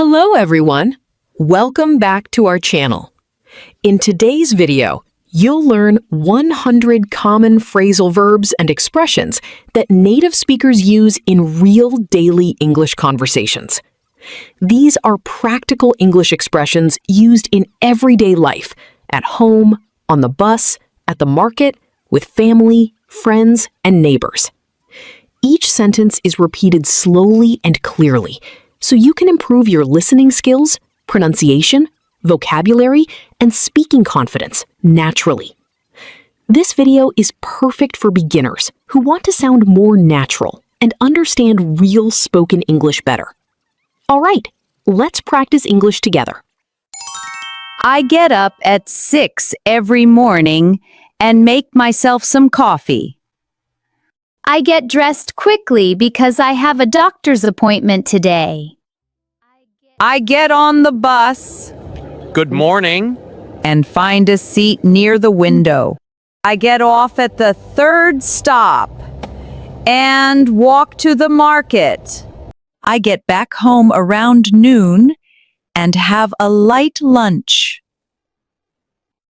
Hello everyone! Welcome back to our channel. In today's video, you'll learn 100 common phrasal verbs and expressions that native speakers use in real daily English conversations. These are practical English expressions used in everyday life, at home, on the bus, at the market, with family, friends, and neighbors. Each sentence is repeated slowly and clearly, so you can improve your listening skills, pronunciation, vocabulary, and speaking confidence naturally. This video is perfect for beginners who want to sound more natural and understand real spoken English better. All right, let's practice English together. I get up at 6 every morning and make myself some coffee. I get dressed quickly because I have a doctor's appointment today. I get on the bus Good morning. and find a seat near the window. I get off at the third stop and walk to the market. I get back home around noon and have a light lunch.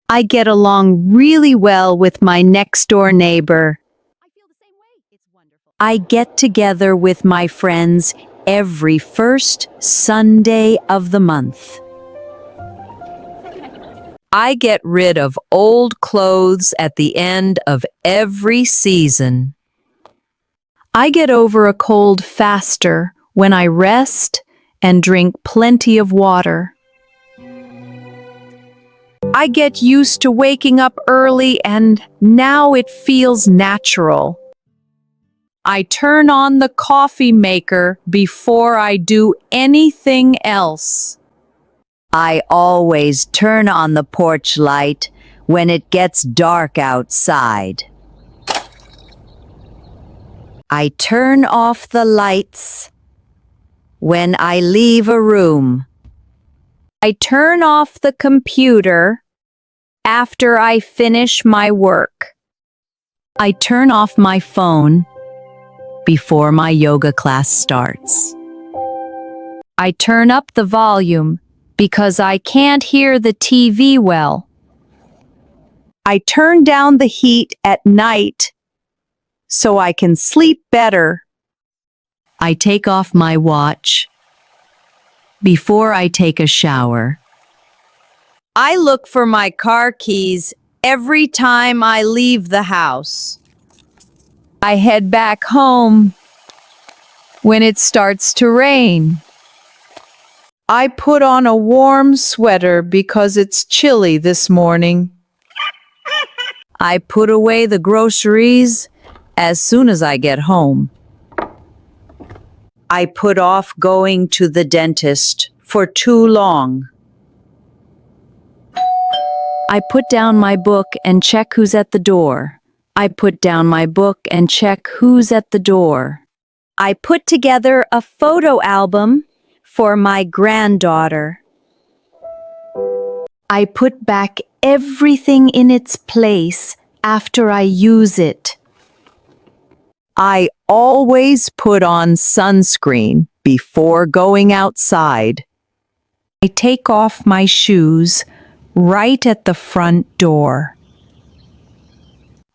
I get along really well with my next-door neighbor. I get together with my friends every first Sunday of the month. I get rid of old clothes at the end of every season. I get over a cold faster when I rest and drink plenty of water. I get used to waking up early and now it feels natural. I turn on the coffee maker before I do anything else. I always turn on the porch light when it gets dark outside. I turn off the lights when I leave a room. I turn off the computer after I finish my work. I turn off my phone before my yoga class starts. I turn up the volume because I can't hear the TV well. I turn down the heat at night so I can sleep better. I take off my watch before I take a shower. I look for my car keys every time I leave the house. I head back home when it starts to rain. I put on a warm sweater because it's chilly this morning. I put away the groceries as soon as I get home. I put off going to the dentist for too long. I put down my book and check who's at the door. I put down my book and check who's at the door. I put together a photo album for my granddaughter. I put back everything in its place after I use it. I always put on sunscreen before going outside. I take off my shoes right at the front door.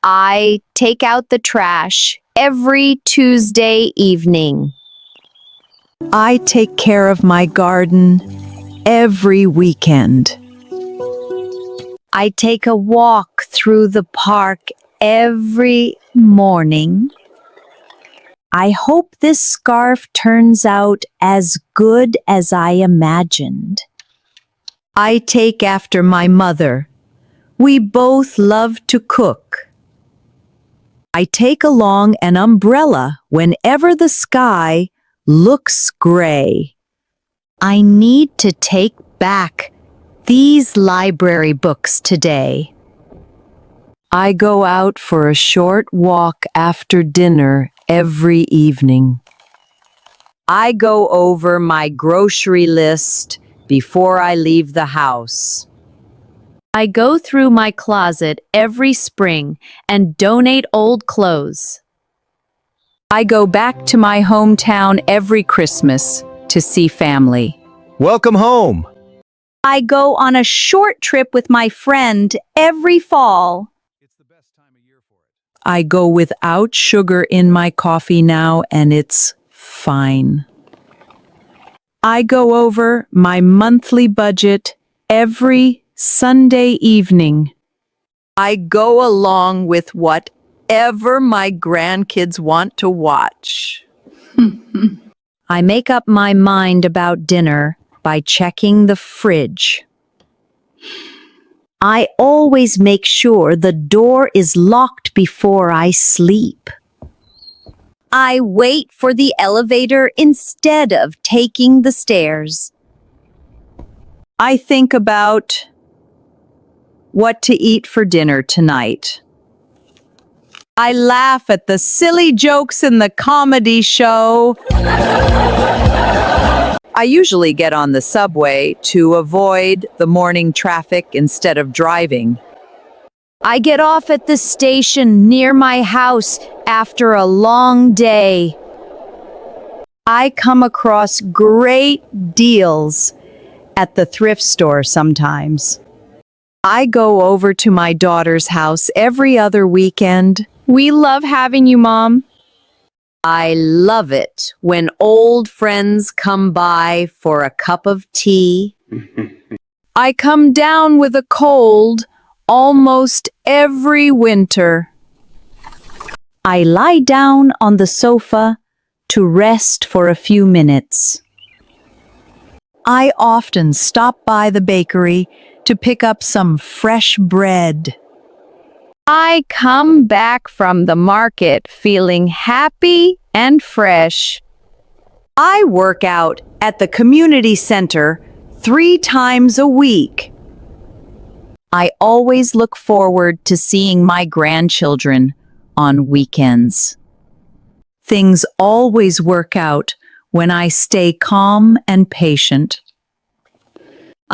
I take out the trash every Tuesday evening. I take care of my garden every weekend. I take a walk through the park every morning. I hope this scarf turns out as good as I imagined. I take after my mother. We both love to cook. I take along an umbrella whenever the sky looks gray. I need to take back these library books today. I go out for a short walk after dinner every evening. I go over my grocery list before I leave the house. I go through my closet every spring and donate old clothes. I go back to my hometown every Christmas to see family. Welcome home. I go on a short trip with my friend every fall. I go without sugar in my coffee now, and it's fine. I go over my monthly budget every Sunday evening. I go along with whatever my grandkids want to watch. I make up my mind about dinner by checking the fridge. I always make sure the door is locked before I sleep. I wait for the elevator instead of taking the stairs. I think about what to eat for dinner tonight. I laugh at the silly jokes in the comedy show. I usually get on the subway to avoid the morning traffic instead of driving. I get off at the station near my house after a long day. I come across great deals at the thrift store sometimes. I go over to my daughter's house every other weekend. We love having you, Mom. I love it when old friends come by for a cup of tea. I come down with a cold almost every winter. I lie down on the sofa to rest for a few minutes. I often stop by the bakery to pick up some fresh bread. I come back from the market feeling happy and fresh. I work out at the community center 3 times a week. I always look forward to seeing my grandchildren on weekends. Things always work out when I stay calm and patient.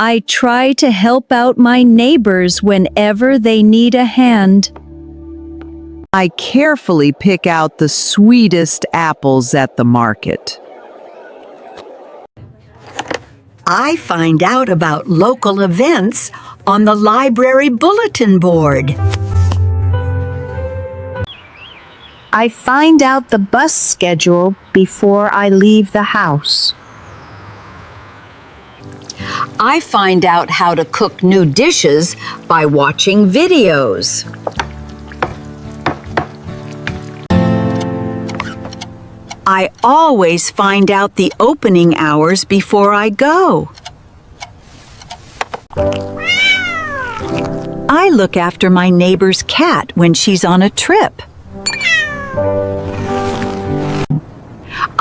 I try to help out my neighbors whenever they need a hand. I carefully pick out the sweetest apples at the market. I find out about local events on the library bulletin board. I find out the bus schedule before I leave the house. I find out how to cook new dishes by watching videos. I always find out the opening hours before I go. I look after my neighbor's cat when she's on a trip.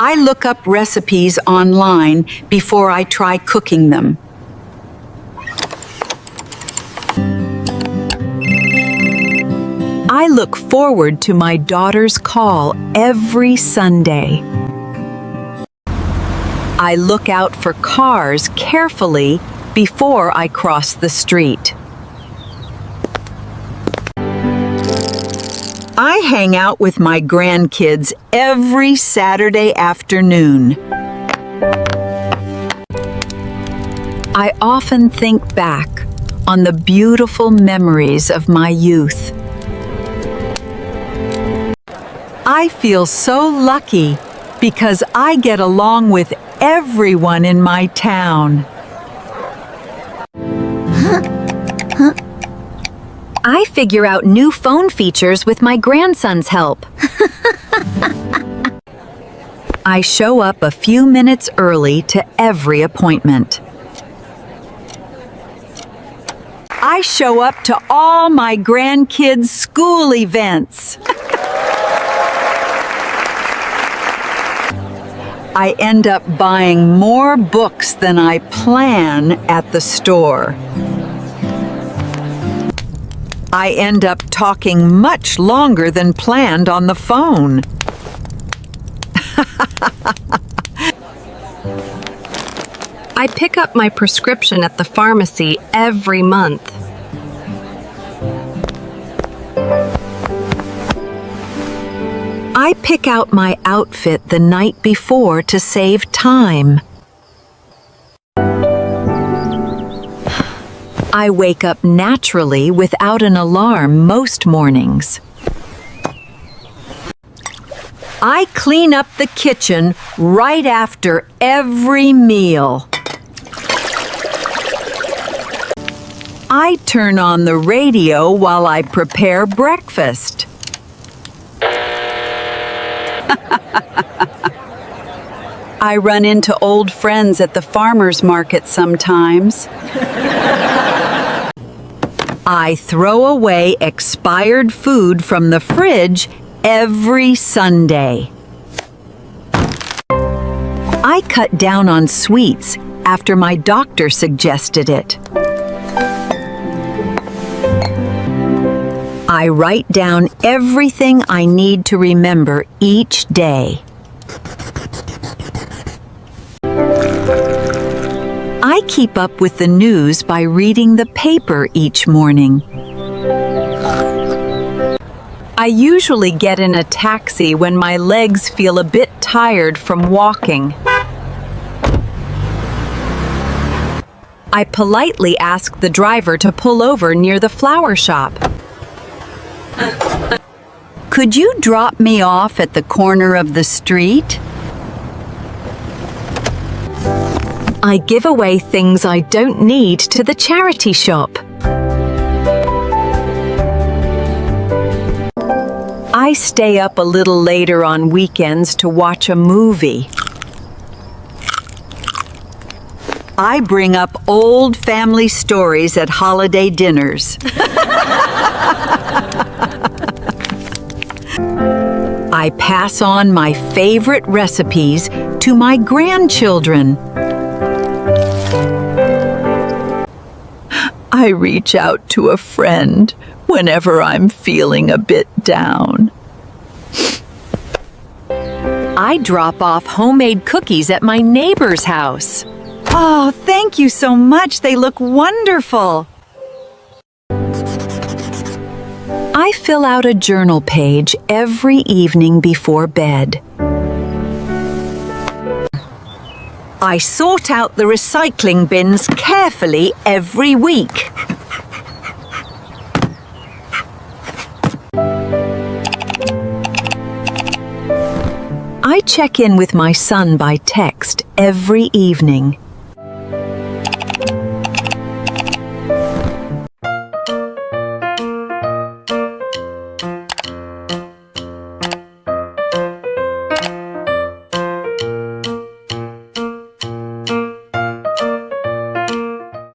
I look up recipes online before I try cooking them. I look forward to my daughter's call every Sunday. I look out for cars carefully before I cross the street. I hang out with my grandkids every Saturday afternoon. I often think back on the beautiful memories of my youth. I feel so lucky because I get along with everyone in my town. I figure out new phone features with my grandson's help. I show up a few minutes early to every appointment. I show up to all my grandkids' school events. I end up buying more books than I plan at the store. I end up talking much longer than planned on the phone. I pick up my prescription at the pharmacy every month. I pick out my outfit the night before to save time. I wake up naturally without an alarm most mornings. I clean up the kitchen right after every meal. I turn on the radio while I prepare breakfast. I run into old friends at the farmer's market sometimes. I throw away expired food from the fridge every Sunday. I cut down on sweets after my doctor suggested it. I write down everything I need to remember each day. I keep up with the news by reading the paper each morning. I usually get in a taxi when my legs feel a bit tired from walking. I politely ask the driver to pull over near the flower shop. Could you drop me off at the corner of the street? I give away things I don't need to the charity shop. I stay up a little later on weekends to watch a movie. I bring up old family stories at holiday dinners. I pass on my favorite recipes to my grandchildren. I reach out to a friend whenever I'm feeling a bit down. I drop off homemade cookies at my neighbor's house. Oh, thank you so much. They look wonderful. I fill out a journal page every evening before bed. I sort out the recycling bins carefully every week. I check in with my son by text every evening.